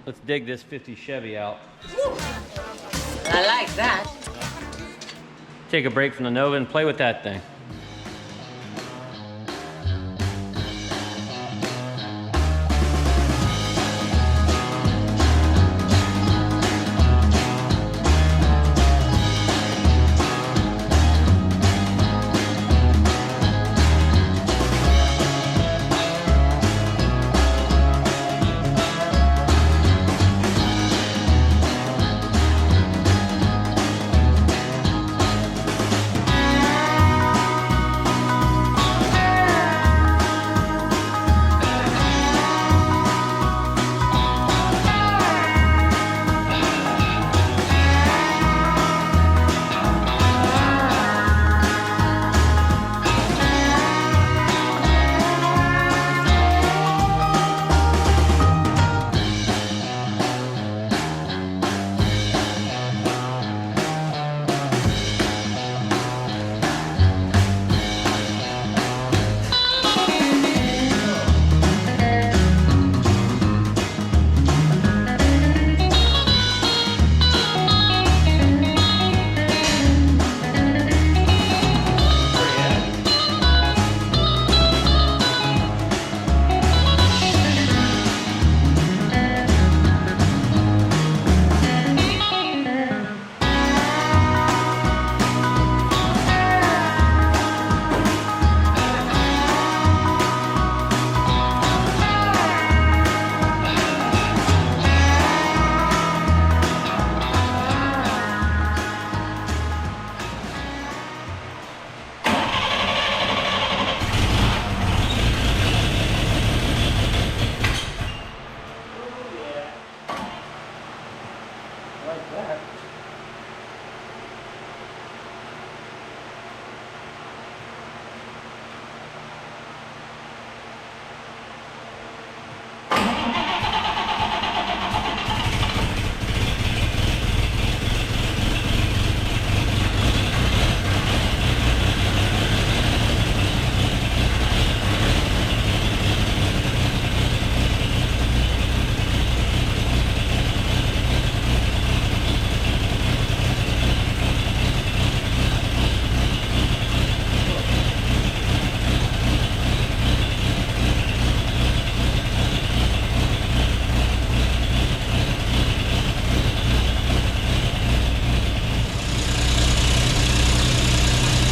Let's dig this 50 Chevy out. I like that. Take a break from the Nova and play with that thing. Like that.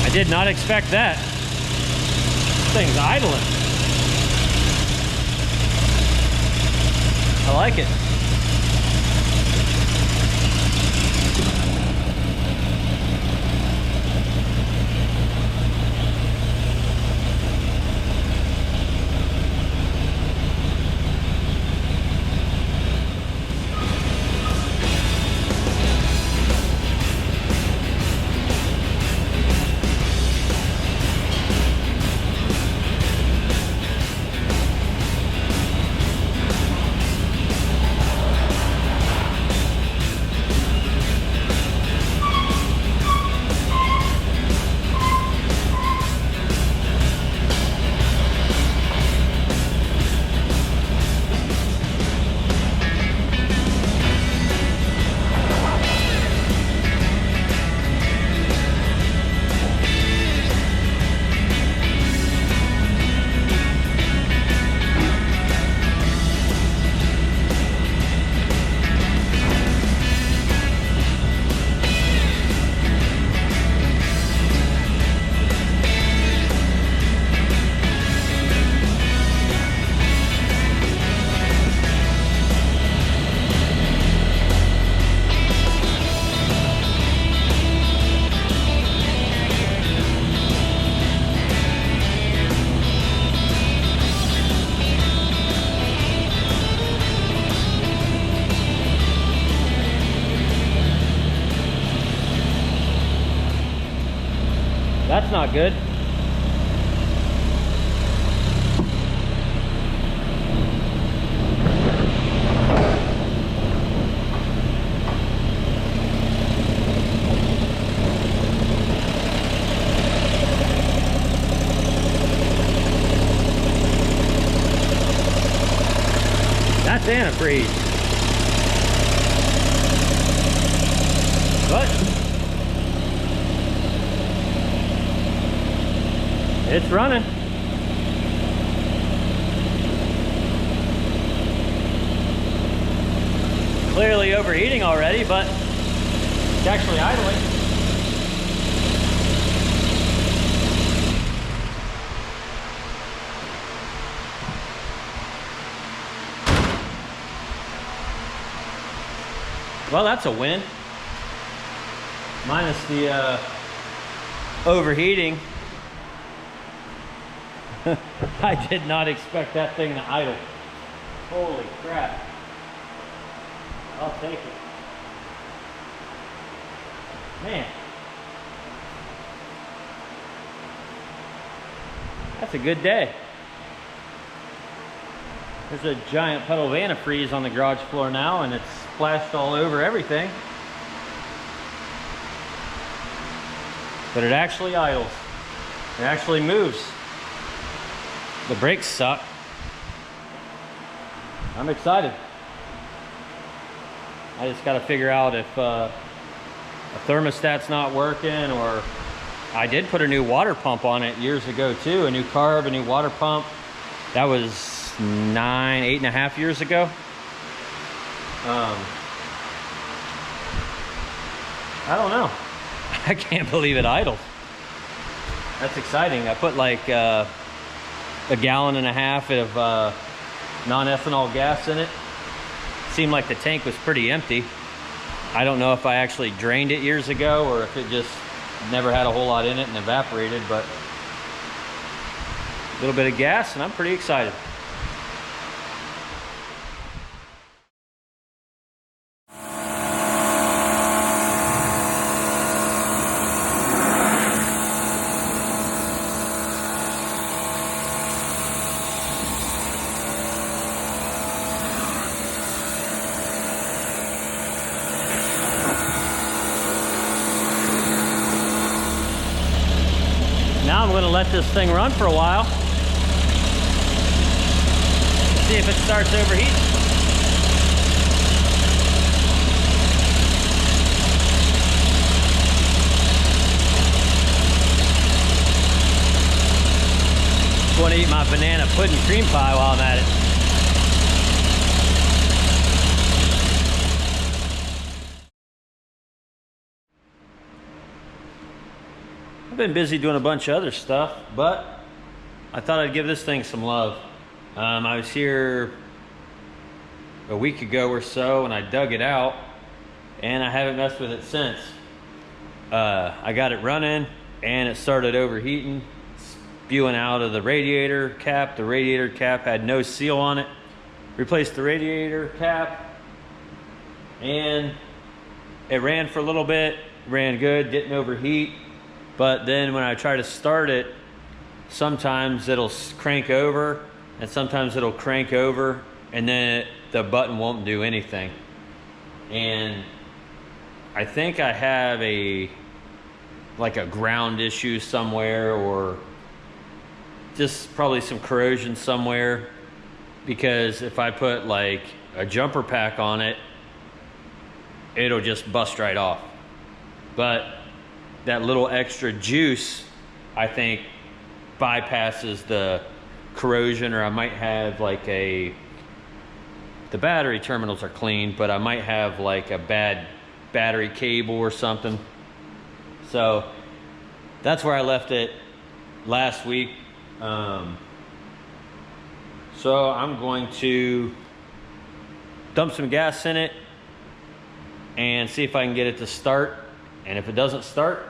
I did not expect that. This thing's idling. I like it. That's not good. That's antifreeze. But it's running. Clearly overheating already, but it's actually idling. Well, that's a win. Minus the overheating. I did not expect that thing to idle. Holy crap. I'll take it. Man. That's a good day. There's a giant puddle of antifreeze on the garage floor now, and it's splashed all over everything. But it actually idles. It actually moves. The brakes suck. I'm excited. I just got to figure out if a thermostat's not working, or I did put a new water pump on it years ago too, a new carb, a new water pump. That was 8.5 years ago. I don't know. I can't believe it idles. That's exciting. I put like a 1.5 gallons of non-ethanol gas in it. Seemed like the tank was pretty empty. I don't know if I actually drained it years ago or if it just never had a whole lot in it and evaporated, but a little bit of gas and I'm pretty excited. Now I'm going to let this thing run for a while. See if it starts overheating. I want to eat my banana pudding cream pie while I'm at it. I've been busy doing a bunch of other stuff, but I thought I'd give this thing some love. I was here a week ago or so and I dug it out and I haven't messed with it since. I got it running and it started overheating, spewing out of the radiator cap. The radiator cap had no seal on it. Replaced the radiator cap and it ran for a little bit, ran good, didn't overheat. But then when I try to start it, sometimes it'll crank over and sometimes it'll crank over and then the button won't do anything. And I think I have like a ground issue somewhere, or just probably some corrosion somewhere, because if I put like a jumper pack on it, it'll just bust right off. But that little extra juice, I think, bypasses the corrosion, or I might have like the battery terminals are clean, but I might have like a bad battery cable or something. So that's where I left it last week. So I'm going to dump some gas in it and see if I can get it to start. And if it doesn't start,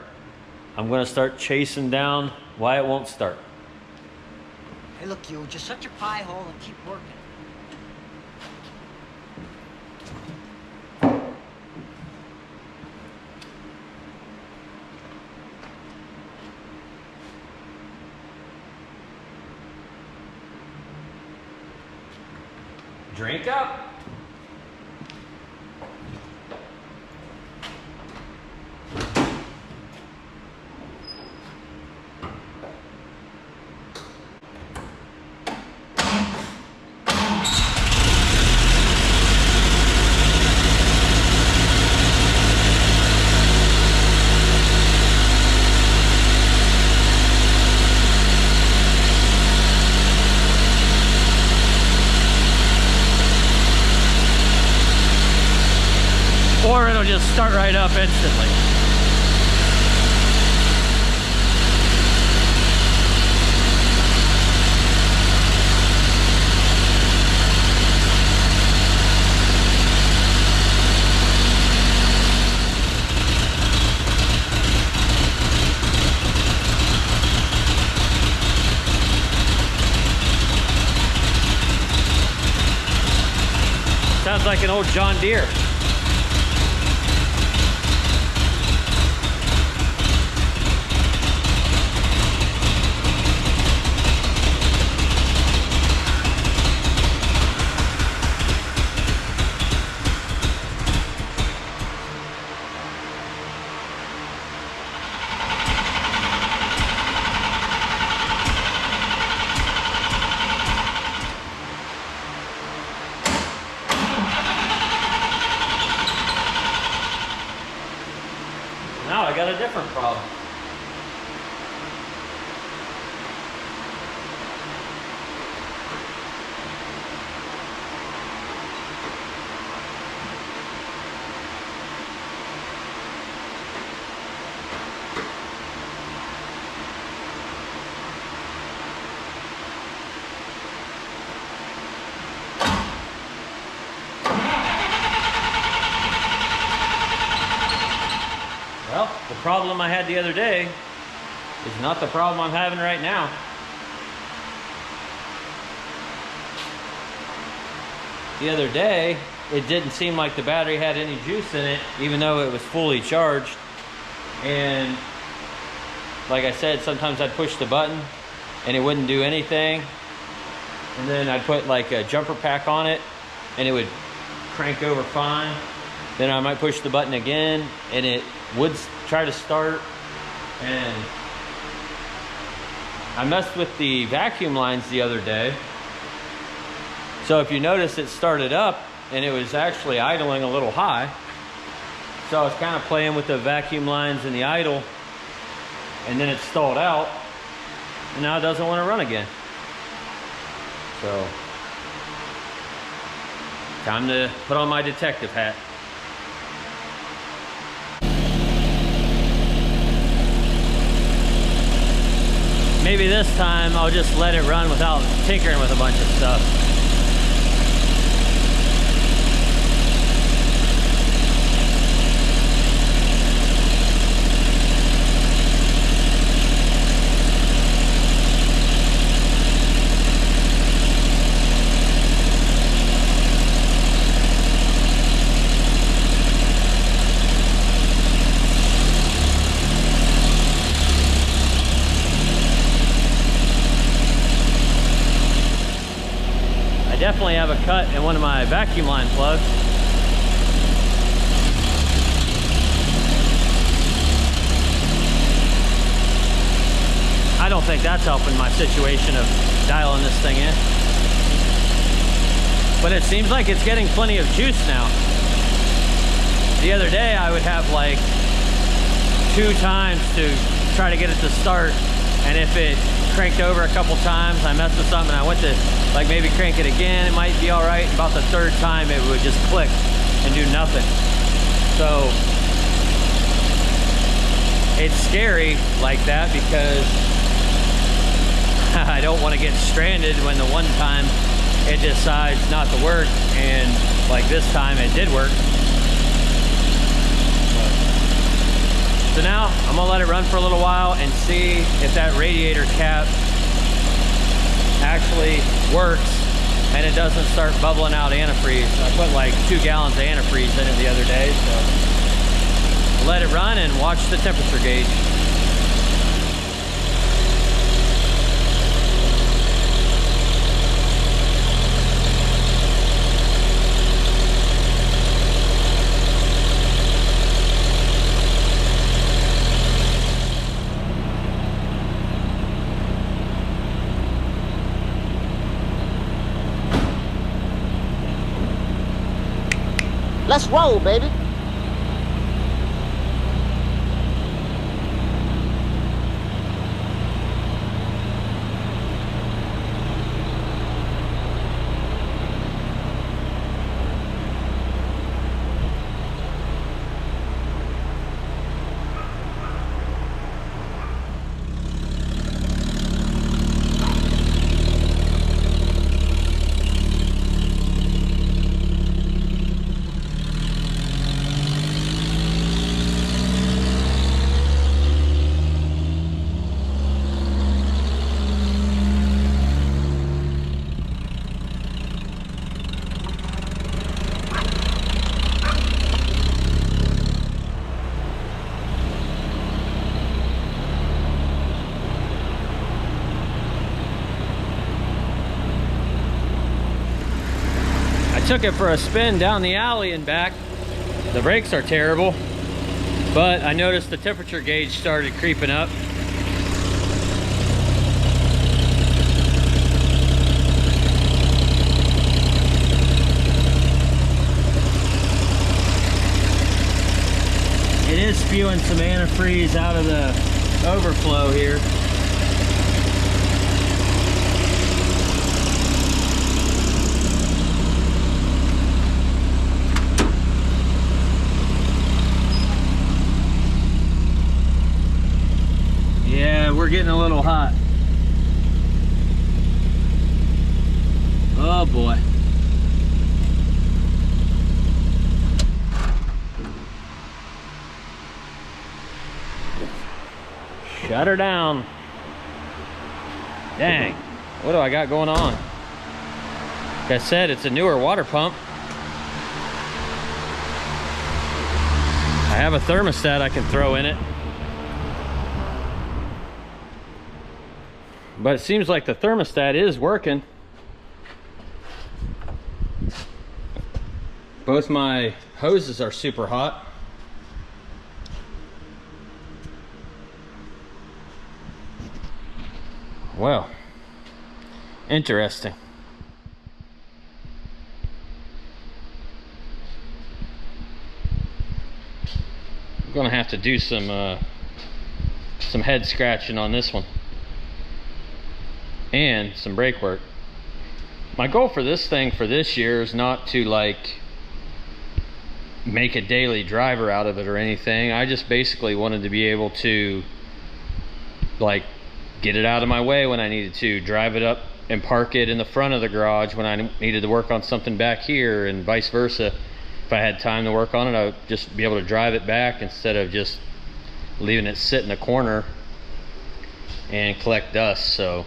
I'm going to start chasing down why it won't start. Hey, look, you just shut your pie hole and keep working. Drink up. or it'll just start right up instantly. Sounds like an old John Deere. Now I got a different problem. Well, the problem I had the other day is not the problem I'm having right now. The other day, it didn't seem like the battery had any juice in it, even though it was fully charged. And like I said, sometimes I'd push the button and it wouldn't do anything. And then I'd put like a jumper pack on it and it would crank over fine. Then I might push the button again and it would try to start. And I messed with the vacuum lines the other day. So if you notice, it started up and it was actually idling a little high. So I was kind of playing with the vacuum lines and the idle, and then it stalled out and now it doesn't want to run again. So time to put on my detective hat. Maybe this time I'll just let it run without tinkering with a bunch of stuff. I definitely have a cut in one of my vacuum line plugs. I don't think that's helping my situation of dialing this thing in. But it seems like it's getting plenty of juice now. The other day I would have like 2 times to try to get it to start, and if it cranked over a couple times, I messed with something and I went to like maybe crank it again, it might be all right. About the 3rd time it would just click and do nothing. So it's scary like that because I don't want to get stranded when the one time it decides not to work, and like this time it did work. So now I'm gonna let it run for a little while and see if that radiator cap actually works and it doesn't start bubbling out antifreeze. I put like 2 gallons of antifreeze in it the other day, so let it run and watch the temperature gauge. Let's roll, baby. took it for a spin down the alley and back. The brakes are terrible, but I noticed the temperature gauge started creeping up. It is spewing some antifreeze out of the overflow here. Yeah, we're getting a little hot. Oh boy. Shut her down. Dang, what do I got going on? Like I said, it's a newer water pump. I have a thermostat I can throw in it. But it seems like the thermostat is working. Both my hoses are super hot. Well, interesting. I'm gonna have to do some head scratching on this one and some brake work. My goal for this thing for this year is not to like make a daily driver out of it or anything. I just basically wanted to be able to like get it out of my way when I needed to, drive it up and park it in the front of the garage when I needed to work on something back here, and vice versa. If I had time to work on it, I would just be able to drive it back instead of just leaving it sit in the corner and collect dust. So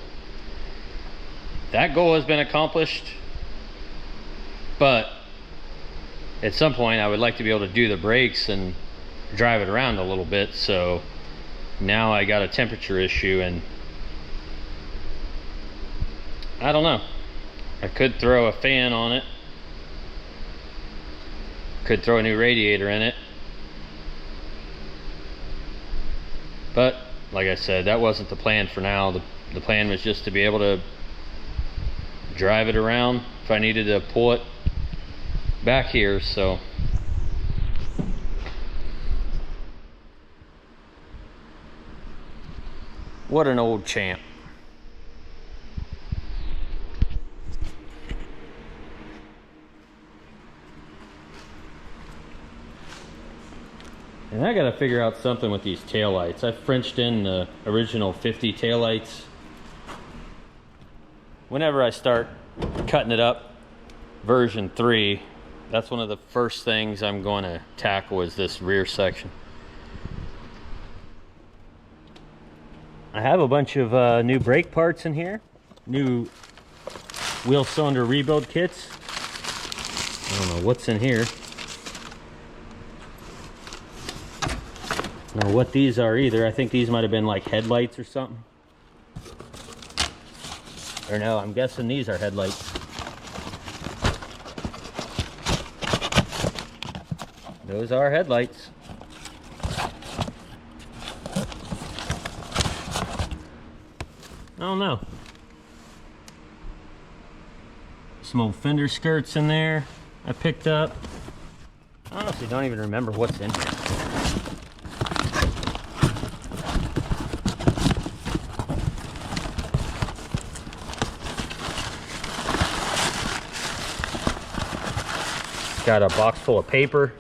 that goal has been accomplished, but at some point I would like to be able to do the brakes and drive it around a little bit. So now I got a temperature issue, and I don't know. I could throw a fan on it. Could throw a new radiator in it. But like I said, that wasn't the plan for now. The plan was just to be able to drive it around if I needed to pull it back here. So what an old champ. And I gotta figure out something with these taillights. I Frenched in the original 50 taillights. Whenever I start cutting it up, version 3, that's one of the first things I'm going to tackle is this rear section. I have a bunch of new brake parts in here. New wheel cylinder rebuild kits. I don't know what's in here. I don't know what these are either. I think these might have been like headlights or something. Or no, I'm guessing these are headlights. Those are headlights. I don't know. Some old fender skirts in there I picked up. I honestly don't even remember what's in here. Got a box full of paper.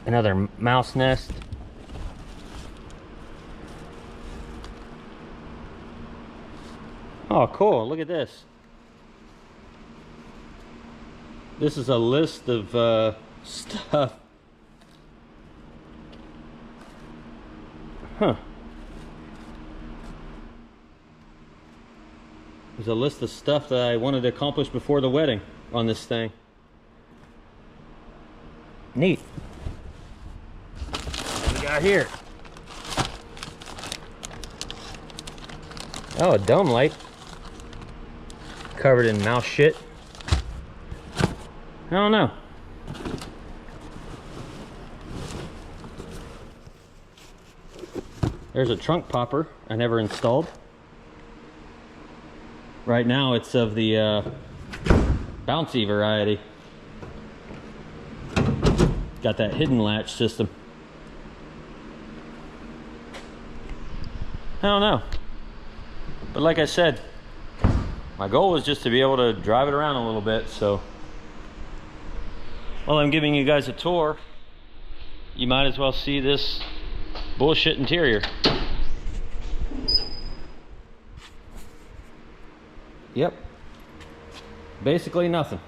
Another mouse nest. Oh, cool. Look at this. This is a list of stuff. Huh. There's a list of stuff that I wanted to accomplish before the wedding on this thing. Neat. What do we got here? Oh, a dome light. Covered in mouse shit. I don't know. There's a trunk popper I never installed. Right now it's of the bouncy variety. Got that hidden latch system. I don't know. But like I said, my goal was just to be able to drive it around a little bit, so while I'm giving you guys a tour, you might as well see this bullshit interior. Yep. Basically nothing.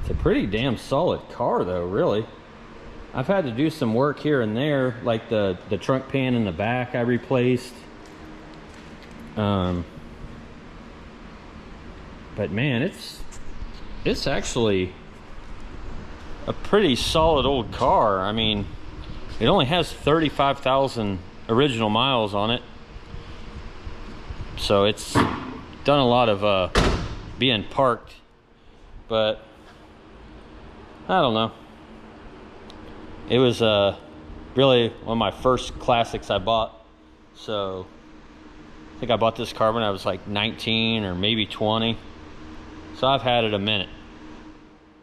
It's a pretty damn solid car though, really. I've had to do some work here and there, like the trunk pan in the back I replaced. But man, it's actually a pretty solid old car. I mean, it only has 35,000 original miles on it, so it's done a lot of being parked, but I don't know. It was really one of my first classics I bought, so I think I bought this car when I was like 19 or maybe 20, so I've had it a minute.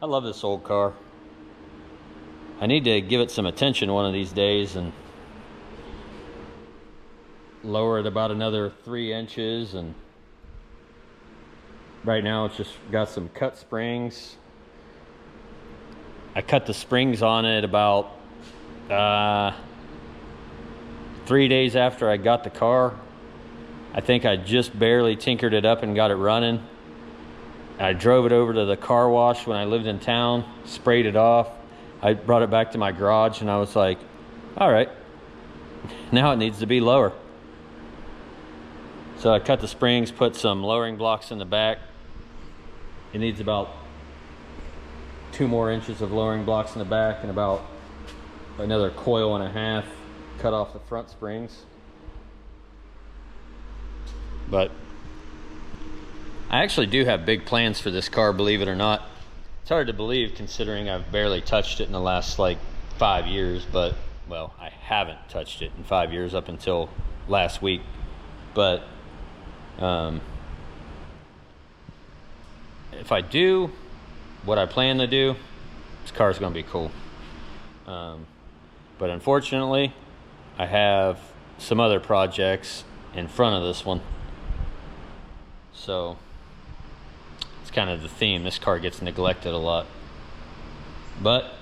I love this old car. I need to give it some attention one of these days and lower it about another 3 inches. And right now it's just got some cut springs. I cut the springs on it about 3 days after I got the car. I think I just barely tinkered it up and got it running. I drove it over to the car wash when I lived in town, sprayed it off. I brought it back to my garage and I was like, all right, now it needs to be lower. So I cut the springs, put some lowering blocks in the back. It needs about 2 more inches of lowering blocks in the back and about another 1.5 coils, cut off the front springs. But I actually do have big plans for this car, believe it or not. It's hard to believe considering I've barely touched it in the last like 5 years, but well, I haven't touched it in 5 years up until last week. But if I do what I plan to do, this car's gonna be cool. But unfortunately, I have some other projects in front of this one. So it's kind of the theme. This car gets neglected a lot. But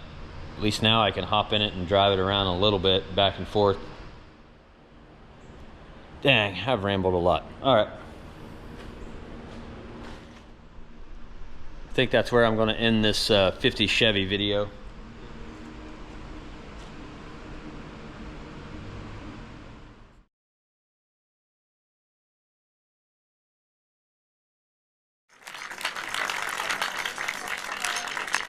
at least now I can hop in it and drive it around a little bit back and forth. Dang, I've rambled a lot. All right. I think that's where I'm going to end this 50 Chevy video.